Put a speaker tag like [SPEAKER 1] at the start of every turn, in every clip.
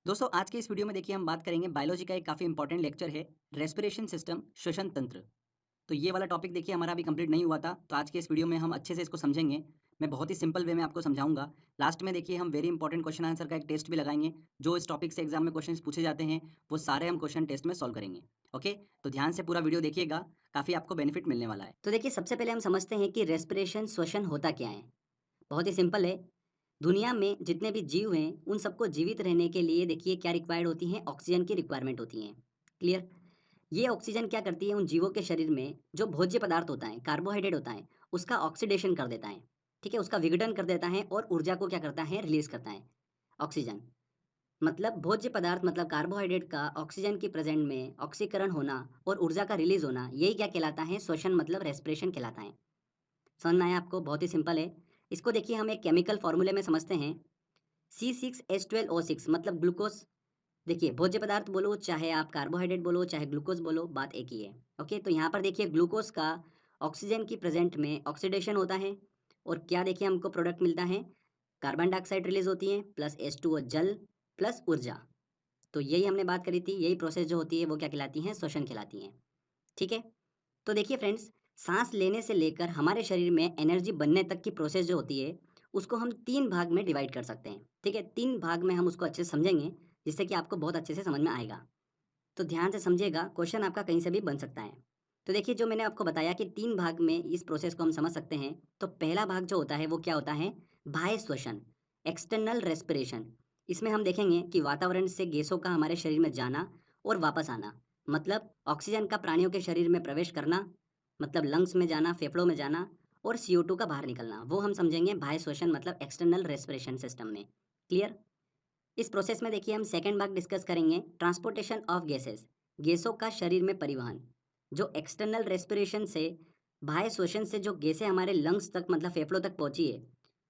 [SPEAKER 1] दोस्तों आज के इस वीडियो में देखिए हम बात करेंगे बायोलॉजी का एक काफ़ी इंपॉर्टेंट लेक्चर है रेस्पिरेशन सिस्टम श्वसन तंत्र। तो ये वाला टॉपिक देखिए हमारा अभी कंप्लीट नहीं हुआ था, तो आज के इस वीडियो में हम अच्छे से इसको समझेंगे। मैं बहुत ही सिंपल वे में आपको समझाऊंगा। लास्ट में देखिए हम वेरी इंपॉर्टेंट क्वेश्चन आंसर का एक टेस्ट भी लगाएंगे। जो इस टॉपिक से एग्जाम में क्वेश्चन पूछे जाते हैं वो सारे हम क्वेश्चन टेस्ट में सॉल्व करेंगे। ओके, तो ध्यान से पूरा वीडियो देखिएगा, काफ़ी आपको बेनिफिट मिलने वाला है।
[SPEAKER 2] तो देखिए सबसे पहले हम समझते हैं कि रेस्पिरेशन श्वसन होता क्या है। बहुत ही सिंपल है। दुनिया में जितने भी जीव हैं उन सबको जीवित रहने के लिए देखिए क्या रिक्वायर्ड होती हैं, ऑक्सीजन की रिक्वायरमेंट होती है। क्लियर। ये ऑक्सीजन क्या करती है उन जीवों के शरीर में जो भोज्य पदार्थ होता है, कार्बोहाइड्रेट होता है, उसका ऑक्सीडेशन कर देता है। ठीक है, उसका विघटन कर देता है और ऊर्जा को क्या करता है, रिलीज करता है। ऑक्सीजन मतलब भोज्य पदार्थ मतलब कार्बोहाइड्रेट का ऑक्सीजन की प्रेजेंट में ऑक्सीकरण होना और ऊर्जा का रिलीज होना, यही क्या कहलाता है, श्वसन मतलब रेस्पिरेशन कहलाता है। समझ में आया आपको? बहुत ही सिंपल है। इसको देखिए हम एक केमिकल फॉर्मूले में समझते हैं। C6H12O6 मतलब ग्लूकोज। देखिए भोज्य पदार्थ बोलो चाहे आप कार्बोहाइड्रेट बोलो चाहे ग्लूकोज बोलो, बात एक ही है। ओके, तो यहाँ पर देखिए ग्लूकोज का ऑक्सीजन की प्रेजेंट में ऑक्सीडेशन होता है और क्या देखिए हमको प्रोडक्ट मिलता है, कार्बन डाइऑक्साइड रिलीज होती है प्लस H2O जल प्लस ऊर्जा। तो यही हमने बात करी थी, यही प्रोसेस जो होती है वो क्या कहलाती है, श्वसन कहलाती है। ठीक है। तो देखिए फ्रेंड्स, सांस लेने से लेकर हमारे शरीर में एनर्जी बनने तक की प्रोसेस जो होती है उसको हम तीन भाग में डिवाइड कर सकते हैं। ठीक है, तीन भाग में हम उसको अच्छे से समझेंगे जिससे कि आपको बहुत अच्छे से समझ में आएगा। तो ध्यान से समझिएगा, क्वेश्चन आपका कहीं से भी बन सकता है। तो देखिए जो मैंने आपको बताया कि तीन भाग में इस प्रोसेस को हम समझ सकते हैं। तो पहला भाग जो होता है वो क्या होता है, बाह्य श्वसन, एक्सटर्नल रेस्पिरेशन। इसमें हम देखेंगे कि वातावरण से गैसों का हमारे शरीर में जाना और वापस आना, मतलब ऑक्सीजन का प्राणियों के शरीर में प्रवेश करना, मतलब लंग्स में जाना, फेफड़ों में जाना, और CO2 का बाहर निकलना, वो हम समझेंगे बाह्य श्वसन मतलब एक्सटर्नल रेस्पिरेशन सिस्टम में। क्लियर। इस प्रोसेस में देखिए हम सेकंड भाग डिस्कस करेंगे, ट्रांसपोर्टेशन ऑफ गैसेस, गैसों का शरीर में परिवहन। जो एक्सटर्नल रेस्पिरेशन से, बाह्य श्वसन से जो गैसें हमारे लंग्स तक मतलब फेफड़ों तक पहुंची है,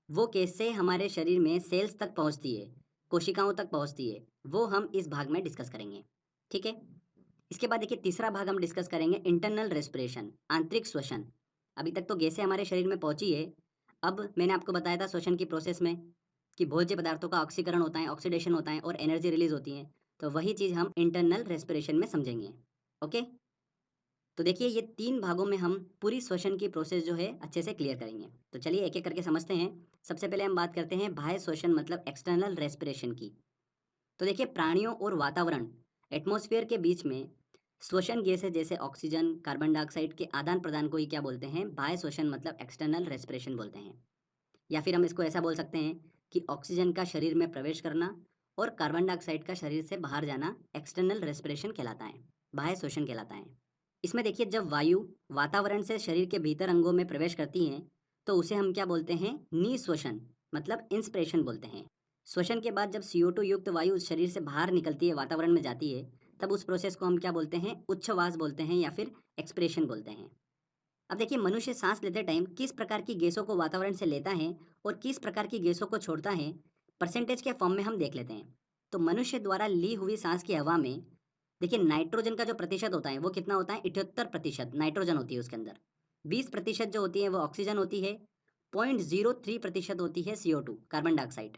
[SPEAKER 2] वो कैसे हमारे शरीर में सेल्स तक पहुंचती है, कोशिकाओं तक पहुंचती है, वो हम इस भाग में डिस्कस करेंगे। ठीक है। इसके बाद देखिए तीसरा भाग हम डिस्कस करेंगे, इंटरनल रेस्पिरेशन, आंतरिक श्वसन। अभी तक तो गैसें हमारे शरीर में पहुंची है। अब मैंने आपको बताया था श्वसन की प्रोसेस में कि भोज्य पदार्थों का ऑक्सीकरण होता है, ऑक्सीडेशन होता है और एनर्जी रिलीज होती है। तो वही चीज़ हम इंटरनल रेस्पिरेशन में समझेंगे। ओके। तो देखिए ये तीन भागों में हम पूरी श्वसन की प्रोसेस जो है अच्छे से क्लियर करेंगे। तो चलिए एक एक करके समझते हैं। सबसे पहले हम बात करते हैं बाह्य श्वसन मतलब एक्सटर्नल रेस्पिरेशन की। तो देखिए प्राणियों और वातावरण, एटमॉस्फेयर के बीच में श्वसन गैसें जैसे ऑक्सीजन, कार्बन डाइऑक्साइड के आदान प्रदान को ही क्या बोलते हैं, बाह्य श्वसन मतलब एक्सटर्नल रेस्पिरेशन बोलते हैं। या फिर हम इसको ऐसा बोल सकते हैं कि ऑक्सीजन का शरीर में प्रवेश करना और कार्बन डाइऑक्साइड का शरीर से बाहर जाना एक्सटर्नल रेस्पिरेशन कहलाता है, बाह्य श्वसन कहलाता है। इसमें देखिए जब वायु वातावरण से शरीर के भीतर अंगों में प्रवेश करती है तो उसे हम क्या बोलते हैं, निःश्वसन मतलब इंस्पिरेशन बोलते हैं। श्वसन के बाद जब CO2 युक्त वायु उस शरीर से बाहर निकलती है, वातावरण में जाती है, तब उस प्रोसेस को हम क्या बोलते हैं, उच्छ्वास बोलते हैं या फिर एक्सपिरेशन बोलते हैं। अब देखिए मनुष्य सांस लेते टाइम किस प्रकार की गैसों को वातावरण से लेता है और किस प्रकार की गैसों को छोड़ता है, परसेंटेज के फॉर्म में हम देख लेते हैं। तो मनुष्य द्वारा ली हुई सांस की हवा में देखिए नाइट्रोजन का जो प्रतिशत होता है वो कितना होता है, 78% नाइट्रोजन होती है उसके अंदर। 20% जो होती है वो ऑक्सीजन होती है। 0.03% होती है CO2 कार्बन डाइऑक्साइड।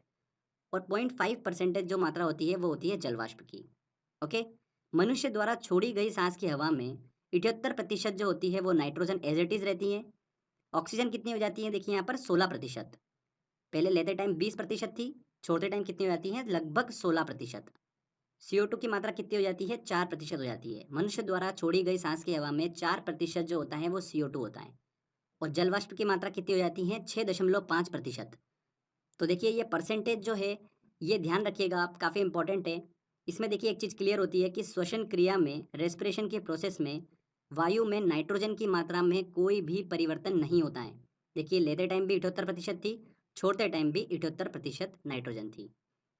[SPEAKER 2] और 0.5% जो मात्रा होती है वो होती है जलवाष्प की। ओके। मनुष्य द्वारा छोड़ी गई सांस की हवा में 78% जो होती है वो नाइट्रोजन एज इट इज रहती है। ऑक्सीजन कितनी हो जाती है, देखिए यहाँ पर 16%। पहले लेते टाइम 20% थी, छोड़ते टाइम कितनी हो जाती है, लगभग 16%। CO2 की मात्रा कितनी हो जाती है, 4% हो जाती है। मनुष्य द्वारा छोड़ी गई सांस की हवा में 4% जो होता है वो CO2 होता है। और जलवाष्प की मात्रा कितनी हो जाती है, 6.5%। तो देखिए ये परसेंटेज जो है, ये ध्यान रखिएगा आप, काफ़ी इंपॉर्टेंट है। इसमें देखिए एक चीज़ क्लियर होती है कि श्वसन क्रिया में, रेस्पिरेशन के प्रोसेस में वायु में नाइट्रोजन की मात्रा में कोई भी परिवर्तन नहीं होता है। देखिए लेते टाइम भी 78% थी, छोड़ते टाइम भी 78% नाइट्रोजन थी।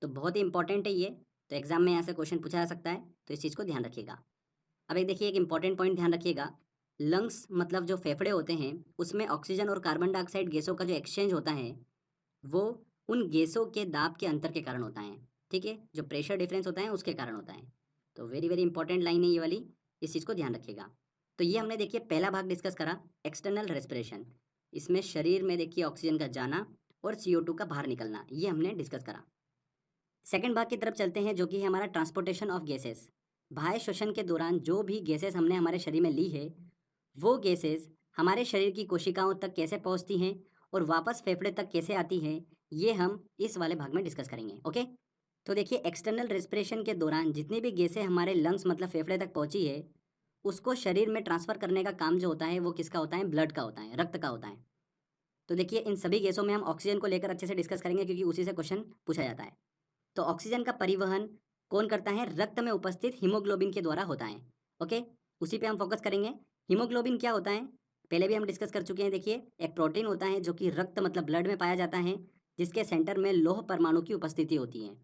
[SPEAKER 2] तो बहुत ही इंपॉर्टेंट है ये। तो एग्जाम में यहाँ से क्वेश्चन पूछा जा सकता है, तो इस चीज़ को ध्यान रखिएगा। अब एक देखिए एक इंपॉर्टेंट पॉइंट ध्यान रखिएगा, लंग्स मतलब जो फेफड़े होते हैं उसमें ऑक्सीजन और कार्बन डाइऑक्साइड गैसों का जो एक्सचेंज होता है वो उन गैसों के दाब के अंतर के कारण होता है। ठीक है, जो प्रेशर डिफरेंस होता है उसके कारण होता है। तो वेरी वेरी इंपॉर्टेंट लाइन है ये वाली, इस चीज़ को ध्यान रखिएगा। तो ये हमने देखिए पहला भाग डिस्कस करा, एक्सटर्नल रेस्पिरेशन। इसमें शरीर में देखिए ऑक्सीजन का जाना और CO2 का बाहर निकलना, ये हमने डिस्कस करा। सेकंड भाग की तरफ चलते हैं, जो कि है हमारा ट्रांसपोर्टेशन ऑफ गैसेस। बाह्य श्वसन के दौरान जो भी गैसेस हमने हमारे शरीर में ली है, वो गैसेस हमारे शरीर की कोशिकाओं तक कैसे पहुंचती हैं और वापस फेफड़े तक कैसे आती हैं, ये हम इस वाले भाग में डिस्कस करेंगे। ओके, तो देखिए, एक्सटर्नल रेस्पिरेशन के दौरान जितनी भी गैसें हमारे लंग्स मतलब फेफड़े तक पहुंची है, उसको शरीर में ट्रांसफ़र करने का काम जो होता है वो किसका होता है? ब्लड का होता है, रक्त का होता है। तो देखिए, इन सभी गैसों में हम ऑक्सीजन को लेकर अच्छे से डिस्कस करेंगे, क्योंकि उसी से क्वेश्चन पूछा जाता है। तो ऑक्सीजन का परिवहन कौन करता है? रक्त में उपस्थित हीमोग्लोबिन के द्वारा होता है। ओके, उसी पे हम फोकस करेंगे। हीमोग्लोबिन क्या होता है? पहले भी हम डिस्कस कर चुके हैं। देखिए, एक प्रोटीन होता है जो कि रक्त मतलब ब्लड में पाया जाता है, जिसके सेंटर में लौह परमाणु की उपस्थिति होती है।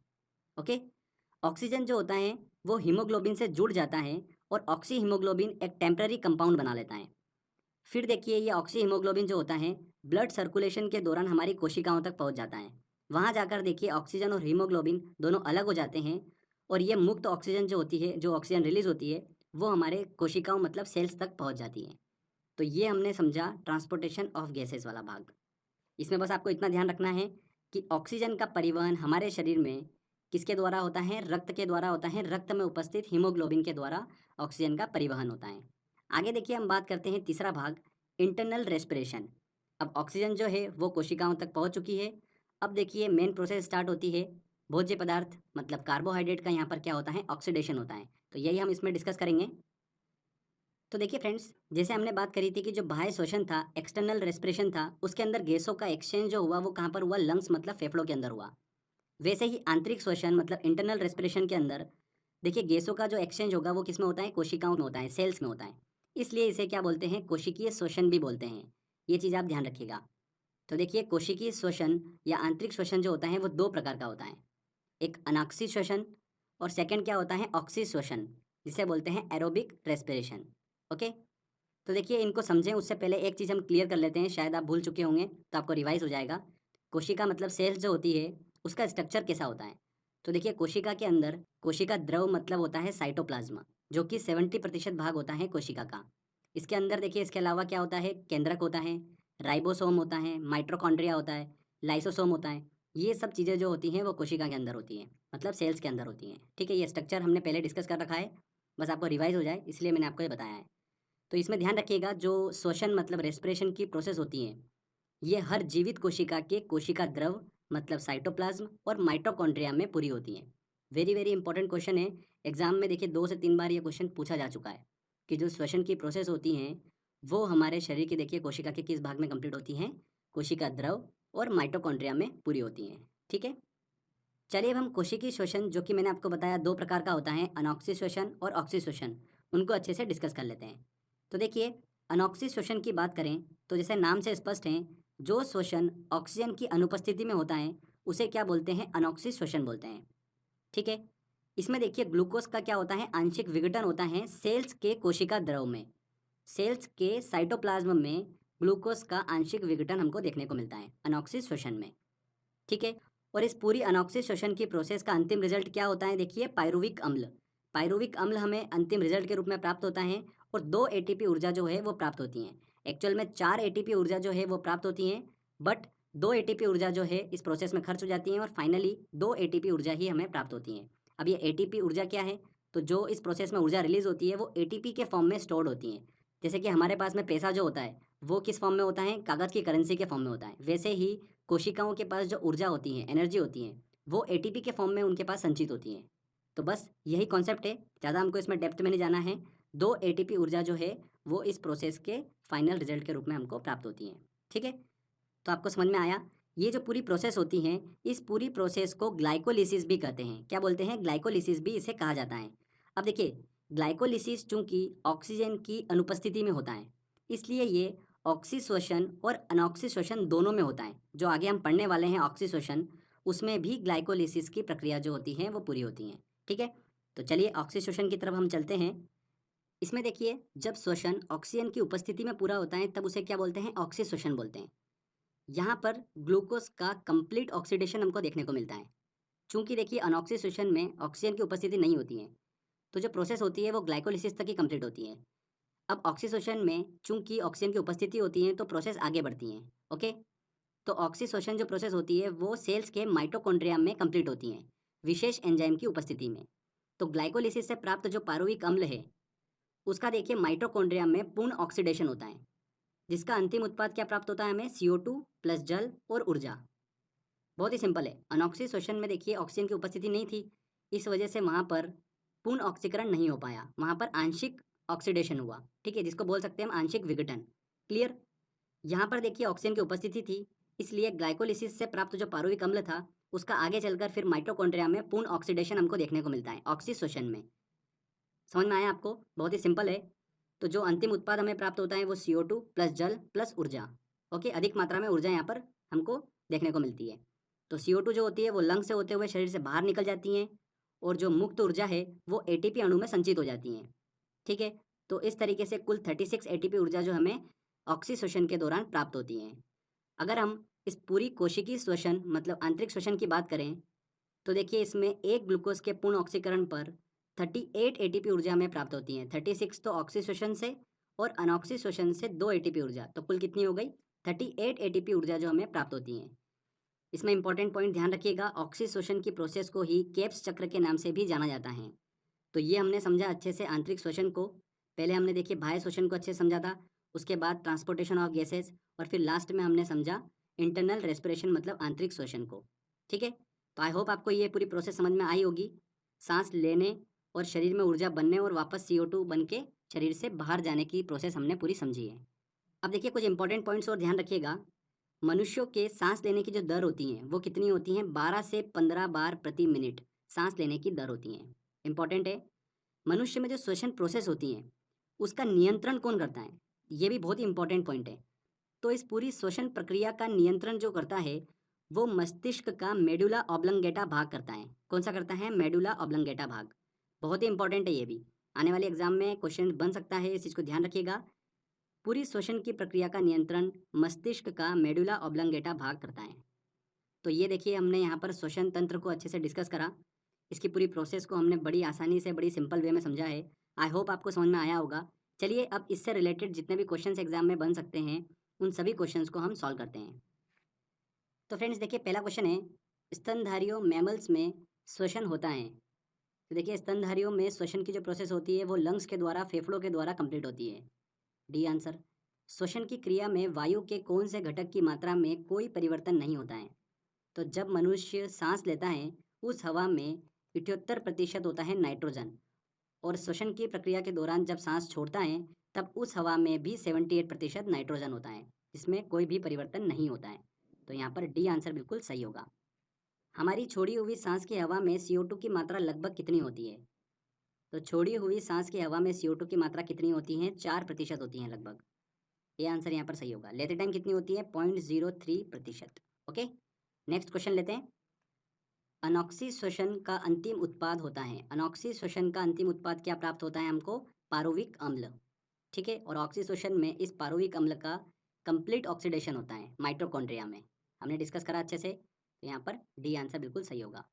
[SPEAKER 2] ओके, ऑक्सीजन जो होता है वो हीमोग्लोबिन से जुड़ जाता है और ऑक्सी हीमोग्लोबिन एक टेम्पररी कंपाउंड बना लेता है। फिर देखिए, ये ऑक्सी हीमोग्लोबिन जो होता है, ब्लड सर्कुलेशन के दौरान हमारी कोशिकाओं तक पहुंच जाता है। वहां जाकर देखिए, ऑक्सीजन और हीमोग्लोबिन दोनों अलग हो जाते हैं, और ये मुक्त ऑक्सीजन जो होती है, जो ऑक्सीजन रिलीज होती है, वो हमारे कोशिकाओं मतलब सेल्स तक पहुंच जाती है। तो ये हमने समझा ट्रांसपोर्टेशन ऑफ गैसेस वाला भाग। इसमें बस आपको इतना ध्यान रखना है कि ऑक्सीजन का परिवहन हमारे शरीर में किसके द्वारा होता है? रक्त के द्वारा होता है। रक्त में उपस्थित हीमोग्लोबिन के द्वारा ऑक्सीजन का परिवहन होता है। आगे देखिए, हम बात करते हैं तीसरा भाग, इंटरनल रेस्पिरेशन। अब ऑक्सीजन जो है वो कोशिकाओं तक पहुंच चुकी है। अब देखिए, मेन प्रोसेस स्टार्ट होती है। भोज्य पदार्थ मतलब कार्बोहाइड्रेट का यहाँ पर क्या होता है? ऑक्सीडेशन होता है। तो यही हम इसमें डिस्कस करेंगे। तो देखिए फ्रेंड्स, जैसे हमने बात करी थी कि जो बाह्य श्वसन था, एक्सटर्नल रेस्पिरेशन था, उसके अंदर गैसों का एक्सचेंज जो हुआ वो कहाँ पर हुआ? लंग्स मतलब फेफड़ों के अंदर हुआ। वैसे ही आंतरिक श्वसन मतलब इंटरनल रेस्पिरेशन के अंदर देखिए, गैसों का जो एक्सचेंज होगा वो किस में होता है? कोशिकाओं में होता है, सेल्स में होता है। इसलिए इसे क्या बोलते हैं? कोशिकीय श्वसन भी बोलते हैं। ये चीज़ आप ध्यान रखिएगा। तो देखिए, कोशिकीय श्वसन या आंतरिक श्वसन जो होता है वो दो प्रकार का होता है। एक अनाक्षी श्वसन, और सेकंड क्या होता है? ऑक्सी श्वसन, जिसे बोलते हैं एरोबिक रेस्पिरेशन। ओके, तो देखिए, इनको समझें उससे पहले एक चीज़ हम क्लियर कर लेते हैं, शायद आप भूल चुके होंगे, तो आपको रिवाइज हो जाएगा। कोशिका मतलब सेल्स जो होती है, उसका स्ट्रक्चर कैसा होता है? तो देखिए, कोशिका के अंदर कोशिका द्रव मतलब होता है साइटोप्लाज्मा, जो कि 70% भाग होता है कोशिका का। इसके अंदर देखिए, इसके अलावा क्या होता है? केंद्रक होता है, राइबोसोम होता है, माइटोकॉन्ड्रिया होता है, लाइसोसोम होता है। ये सब चीज़ें जो होती हैं वो कोशिका के अंदर होती हैं, मतलब सेल्स के अंदर होती हैं। ठीक है, ये स्ट्रक्चर हमने पहले डिस्कस कर रखा है, बस आपको रिवाइज हो जाए इसलिए मैंने आपको ये बताया है। तो इसमें ध्यान रखिएगा, जो श्वसन मतलब रेस्पिरेशन की प्रोसेस होती है, ये हर जीवित कोशिका के कोशिका द्रव मतलब साइटोप्लाज्म और माइटोकॉन्ड्रिया में पूरी होती हैं। वेरी वेरी इंपॉर्टेंट क्वेश्चन है। एग्जाम में देखिए 2 से 3 बार ये क्वेश्चन पूछा जा चुका है कि जो श्वसन की प्रोसेस होती हैं वो हमारे शरीर के देखिए कोशिका के किस भाग में कंप्लीट होती हैं? कोशिका द्रव और माइटोकॉन्ड्रिया में पूरी होती हैं। ठीक है, चलिए अब हम कोशिकीय श्वसन, जो कि मैंने आपको बताया 2 प्रकार का होता है, अनॉक्सी श्वसन और ऑक्सी श्वसन, उनको अच्छे से डिस्कस कर लेते हैं। तो देखिए, अनॉक्सी श्वसन की बात करें तो जैसे नाम से स्पष्ट है, जो श्वसन ऑक्सीजन की अनुपस्थिति में होता है, उसे क्या बोलते हैं? अनॉक्सी श्वसन बोलते हैं। ठीक है, इसमें देखिए, ग्लूकोज का क्या होता है? आंशिक विघटन होता है सेल्स के कोशिका द्रव में। सेल्स के साइटोप्लाज्म में ग्लूकोज का आंशिक विघटन हमको देखने को मिलता है अनॉक्सी श्वसन में। ठीक है, और इस पूरी अनॉक्सी श्वसन की प्रोसेस का अंतिम रिजल्ट क्या होता है? देखिए, पायरुविक अम्ल। पायरुविक अम्ल हमें अंतिम रिजल्ट के रूप में प्राप्त होता है, और 2 एटीपी ऊर्जा जो है वो प्राप्त होती हैं। एक्चुअल में 4 एटीपी ऊर्जा जो है वो प्राप्त होती हैं, बट 2 एटीपी ऊर्जा जो है इस प्रोसेस में खर्च हो जाती हैं, और फाइनली 2 एटीपी ऊर्जा ही हमें प्राप्त होती हैं। अब ये एटीपी ऊर्जा क्या है? तो जो इस प्रोसेस में ऊर्जा रिलीज होती है वो एटीपी के फॉर्म में स्टोर्ड होती हैं। जैसे कि हमारे पास में पैसा जो होता है वो किस फॉर्म में होता है? कागज़ की करेंसी के फॉर्म में होता है। वैसे ही कोशिकाओं के पास जो ऊर्जा होती है, एनर्जी होती है, वो एटीपी के फॉर्म में उनके पास संचित होती हैं। तो बस यही कॉन्सेप्ट है, ज़्यादा हमको इसमें डेप्थ में नहीं जाना है। 2 एटीपी ऊर्जा जो है वो इस प्रोसेस के फाइनल रिजल्ट के रूप में हमको प्राप्त होती हैं। ठीक है, तो आपको समझ में आया? ये जो पूरी प्रोसेस होती है, इस पूरी प्रोसेस को ग्लाइकोलिसिस भी कहते हैं। क्या बोलते हैं? ग्लाइकोलिसिस भी इसे कहा जाता है। अब देखिए, ग्लाइकोलिसिस चूंकि ऑक्सीजन की अनुपस्थिति में होता है, इसलिए ये ऑक्सी श्वसन और अनॉक्सी श्वसन दोनों में होता है। जो आगे हम पढ़ने वाले हैं ऑक्सी श्वसन, उसमें भी ग्लाइकोलिसिस की प्रक्रिया जो होती है वो पूरी होती है। ठीक है, तो चलिए ऑक्सी श्वसन की तरफ हम चलते हैं। इसमें देखिए, जब श्वसन ऑक्सीजन की उपस्थिति में पूरा होता है तब उसे क्या बोलते हैं? ऑक्सी श्वसन बोलते हैं। यहाँ पर ग्लूकोज का कंप्लीट ऑक्सीडेशन हमको देखने को मिलता है। चूंकि देखिए, अनॉक्सी श्वसन में ऑक्सीजन की उपस्थिति नहीं होती है, तो जो प्रोसेस होती है वो ग्लाइकोलिसिस तक ही कंप्लीट होती है। अब ऑक्सीशोषण में चूंकि ऑक्सीजन की उपस्थिति होती है तो प्रोसेस आगे बढ़ती हैं। ओके, तो ऑक्सीशोषण जो प्रोसेस होती है वो सेल्स के माइटोकॉन्ड्रिया में कंप्लीट होती हैं। विशेष एंजाइम की उपस्थिति में। तो ग्लाइकोलिसिस से प्राप्त जो पारुविक अम्ल है उसका देखिए माइटोकॉन्ड्रिया में पूर्ण ऑक्सीडेशन होता है, जिसका अंतिम उत्पाद क्या प्राप्त होता है हमें, CO2 प्लस जल और ऊर्जा। बहुत ही सिंपल है। अनॉक्सी शोषण में देखिए ऑक्सीजन की उपस्थिति नहीं थी, इस वजह से वहाँ पर पूर्ण ऑक्सीकरण नहीं हो पाया, वहाँ पर आंशिक ऑक्सीडेशन हुआ, ठीक है, जिसको बोल सकते हैं हम आंशिक विघटन। क्लियर। यहाँ पर देखिए ऑक्सीजन की उपस्थिति थी, इसलिए ग्लाइकोलिसिस से प्राप्त जो पारुविक अम्ल था उसका आगे चलकर फिर माइटोकॉन्ड्रिया में पूर्ण ऑक्सीडेशन हमको देखने को मिलता है ऑक्सी शोषण में। समझ में आया आपको? बहुत ही सिंपल है। तो जो अंतिम उत्पाद हमें प्राप्त होता है वो CO2 प्लस जल प्लस ऊर्जा। ओके, अधिक मात्रा में ऊर्जा यहाँ पर हमको देखने को मिलती है। तो CO2 जो होती है वो लंग से होते हुए शरीर से बाहर निकल जाती हैं, और जो मुक्त ऊर्जा है वो ATP अणु में संचित हो जाती हैं। ठीक है, तो इस तरीके से कुल 36 ATP ऊर्जा जो हमें ऑक्सी श्वसन के दौरान प्राप्त होती हैं। अगर हम इस पूरी कोशिकीय श्वसन मतलब आंतरिक श्वसन की बात करें तो देखिए इसमें एक ग्लूकोज के पूर्ण ऑक्सीकरण पर 38 ATP ऊर्जा हमें प्राप्त होती है। 36 तो ऑक्सी श्वसन से और अनऑक्सी श्वसन से 2 ATP ऊर्जा, तो कुल कितनी हो गई, 38 ATP ऊर्जा जो हमें प्राप्त होती है। इसमें इंपॉर्टेंट पॉइंट ध्यान रखिएगा, ऑक्सी श्वसन की प्रोसेस को ही केप्स चक्र के नाम से भी जाना जाता है। तो ये हमने समझा अच्छे से आंतरिक श्वसन को। पहले हमने देखिए बाह्य श्वसन को अच्छे से समझा था, उसके बाद ट्रांसपोर्टेशन ऑफ गैसेस, और फिर लास्ट में हमने समझा इंटरनल रेस्पिरेशन मतलब आंतरिक श्वसन को। ठीक है, तो आई होप आपको ये पूरी प्रोसेस समझ में आई होगी। सांस लेने और शरीर में ऊर्जा बनने और वापस CO2 बन के शरीर से बाहर जाने की प्रोसेस हमने पूरी समझी है। अब देखिए कुछ इंपॉर्टेंट पॉइंट्स और ध्यान रखिएगा। मनुष्यों के सांस लेने की जो दर होती हैं वो कितनी होती हैं, 12 से 15 बार प्रति मिनट सांस लेने की दर होती हैं। इंपॉर्टेंट है। मनुष्य में जो श्वसन प्रोसेस होती हैं उसका नियंत्रण कौन करता है, ये भी बहुत ही इंपॉर्टेंट पॉइंट है। तो इस पूरी श्वसन प्रक्रिया का नियंत्रण जो करता है वो मस्तिष्क का मेडुला ऑब्लंगेटा भाग करता है। कौन सा करता है, मेडुला ऑब्लंगेटा भाग। बहुत ही इंपॉर्टेंट है, ये भी आने वाले एग्जाम में क्वेश्चन बन सकता है, इस चीज़ को ध्यान रखिएगा। पूरी श्वसन की प्रक्रिया का नियंत्रण मस्तिष्क का मेडुला ऑब्लंगेटा भाग करता है। तो ये देखिए हमने यहाँ पर श्वसन तंत्र को अच्छे से डिस्कस करा, इसकी पूरी प्रोसेस को हमने बड़ी आसानी से बड़ी सिंपल वे में समझा है। आई होप आपको समझ में आया होगा। चलिए अब इससे रिलेटेड जितने भी क्वेश्चंस एग्जाम में बन सकते हैं उन सभी क्वेश्चंस को हम सॉल्व करते हैं। तो फ्रेंड्स देखिए पहला क्वेश्चन है, स्तनधारियों मैमल्स में श्वसन होता है। तो देखिए स्तनधारियों में श्वसन की जो प्रोसेस होती है वो लंग्स के द्वारा, फेफड़ों के द्वारा कंप्लीट होती है। D answer. श्वसन की क्रिया में वायु के कौन से घटक की मात्रा में कोई परिवर्तन नहीं होता है। तो जब मनुष्य सांस लेता है उस हवा में 78% होता है नाइट्रोजन, और श्वसन की प्रक्रिया के दौरान जब सांस छोड़ता है तब उस हवा में भी 78% नाइट्रोजन होता है, जिसमें कोई भी परिवर्तन नहीं होता है। तो यहाँ पर डी आंसर बिल्कुल सही होगा। हमारी छोड़ी हुई सांस की हवा में CO2 की मात्रा लगभग कितनी होती है। तो छोड़ी हुई सांस की हवा में CO2 की मात्रा कितनी होती है, 4% होती है लगभग। ये आंसर यहाँ पर सही होगा। लेते टाइम कितनी होती है, 0.03%। ओके, नेक्स्ट क्वेश्चन लेते हैं। अनॉक्सी श्वसन का अंतिम उत्पाद होता है, अनॉक्सी श्वसन का अंतिम उत्पाद क्या प्राप्त होता है हमको, पारुविक अम्ल। ठीक है, और ऑक्सी श्वसन में इस पारुविक अम्ल का कंप्लीट ऑक्सीडेशन होता है माइटोकॉन्ड्रिया में। हमने डिस्कस करा अच्छे से, तो यहाँ पर डी आंसर बिल्कुल सही होगा।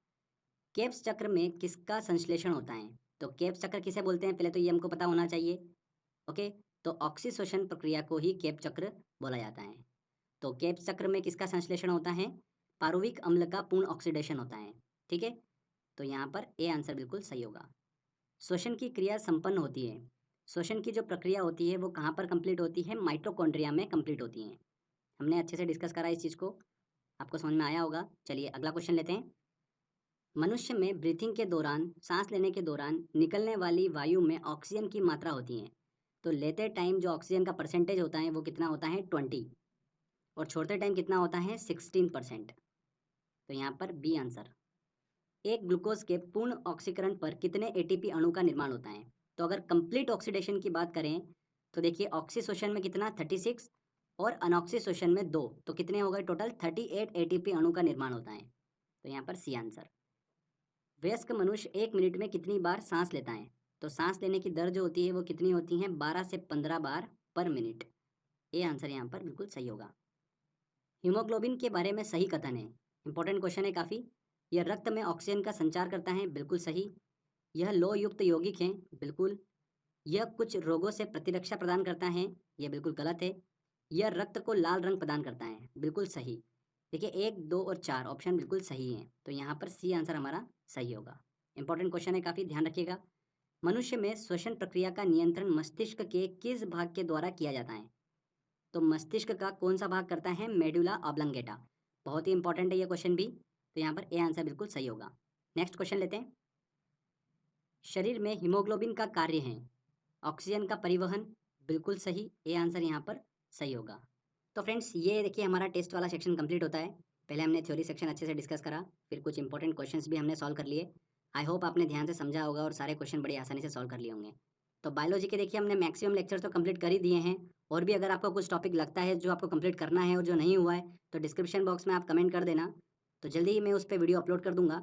[SPEAKER 2] केप्स चक्र में किसका संश्लेषण होता है। तो केप्स चक्र किसे बोलते हैं, पहले तो ये हमको पता होना चाहिए। ओके, तो ऑक्सी श्वसन प्रक्रिया को ही केप चक्र बोला जाता है। तो केप्स चक्र में किसका संश्लेषण होता है, पारुविक अम्ल का पूर्ण ऑक्सीडेशन होता है। ठीक है, तो यहाँ पर ए आंसर बिल्कुल सही होगा। श्वसन की क्रिया संपन्न होती है, श्वसन की जो प्रक्रिया होती है वो कहाँ पर कंप्लीट होती है, माइटोकॉन्ड्रिया में कंप्लीट होती है। हमने अच्छे से डिस्कस करा इस चीज़ को, आपको समझ में आया होगा। चलिए अगला क्वेश्चन लेते हैं। मनुष्य में ब्रीथिंग के दौरान, सांस लेने के दौरान निकलने वाली वायु में ऑक्सीजन की मात्रा होती है। तो लेते टाइम जो ऑक्सीजन का परसेंटेज होता है वो कितना होता है, 20, और छोड़ते टाइम कितना होता है, 16%। तो यहाँ पर बी आंसर। एक ग्लूकोज के पूर्ण ऑक्सीकरण पर कितने ATP अणु का निर्माण होता है। तो अगर कंप्लीट ऑक्सीडेशन की बात करें तो देखिए ऑक्सी श्वसन में कितना, 36, और अनऑक्सी श्वसन में 2, तो कितने हो गए टोटल, 38 ATP अणु का निर्माण होता है। तो यहाँ पर सी आंसर। वयस्क मनुष्य 1 मिनट में कितनी बार सांस लेता है। तो सांस लेने की दर जो होती है वो कितनी होती है, 12 से 15 बार पर मिनट। ये आंसर यहाँ पर बिल्कुल सही होगा। हीमोग्लोबिन के बारे में सही कथन है, इंपॉर्टेंट क्वेश्चन है काफ़ी। यह रक्त में ऑक्सीजन का संचार करता है, बिल्कुल सही। यह लोह युक्त यौगिक है, बिल्कुल। यह कुछ रोगों से प्रतिरक्षा प्रदान करता है, यह बिल्कुल गलत है। यह रक्त को लाल रंग प्रदान करता है, बिल्कुल सही। देखिए 1, 2 और 4 ऑप्शन बिल्कुल सही हैं, तो यहाँ पर सी आंसर हमारा सही होगा। इंपॉर्टेंट क्वेश्चन है काफ़ी, ध्यान रखिएगा। मनुष्य में श्वसन प्रक्रिया का नियंत्रण मस्तिष्क के किस भाग के द्वारा किया जाता है? तो मस्तिष्क का कौन सा भाग करता है? Medulla oblongata. बहुत ही इंपॉर्टेंट है ये क्वेश्चन भी, तो यहाँ पर ए आंसर बिल्कुल सही होगा। नेक्स्ट क्वेश्चन लेते हैं। शरीर में हीमोग्लोबिन का कार्य है ऑक्सीजन का परिवहन, बिल्कुल सही, ए आंसर यहाँ पर सही होगा। तो फ्रेंड्स ये देखिए हमारा टेस्ट वाला सेक्शन कंप्लीट होता है। पहले हमने थ्योरी सेक्शन अच्छे से डिस्कस करा, फिर कुछ इंपॉर्टेंट क्वेश्चंस भी हमने सॉल्व कर लिए। आई होप आपने ध्यान से समझा होगा और सारे क्वेश्चन बड़ी आसानी से सॉल्व कर लिए होंगे। तो बायोलॉजी के देखिए हमने मैक्सिमम लेक्चर तो कंप्लीट कर ही दिए हैं, और भी अगर आपको कुछ टॉपिक लगता है जो आपको कंप्लीट करना है और जो नहीं हुआ है तो डिस्क्रिप्शन बॉक्स में आप कमेंट कर देना, तो जल्दी ही मैं उस पर वीडियो अपलोड कर दूंगा।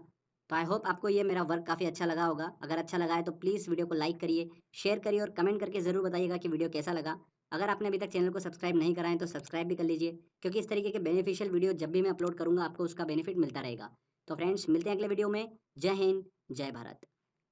[SPEAKER 2] तो आई होप आपको ये मेरा वर्क काफ़ी अच्छा लगा होगा। अगर अच्छा लगा है तो प्लीज़ वीडियो को लाइक करिए, शेयर करिए और कमेंट करके ज़रूर बताइएगा कि वीडियो कैसा लगा। अगर आपने अभी तक चैनल को सब्सक्राइब नहीं करा है तो सब्सक्राइब भी कर लीजिए, क्योंकि इस तरीके के बेनिफिशियल वीडियो जब भी मैं अपलोड करूँगा आपको उसका बेनिफिट मिलता रहेगा। तो फ्रेंड्स मिलते हैं अगले वीडियो में। जय हिंद, जय भारत।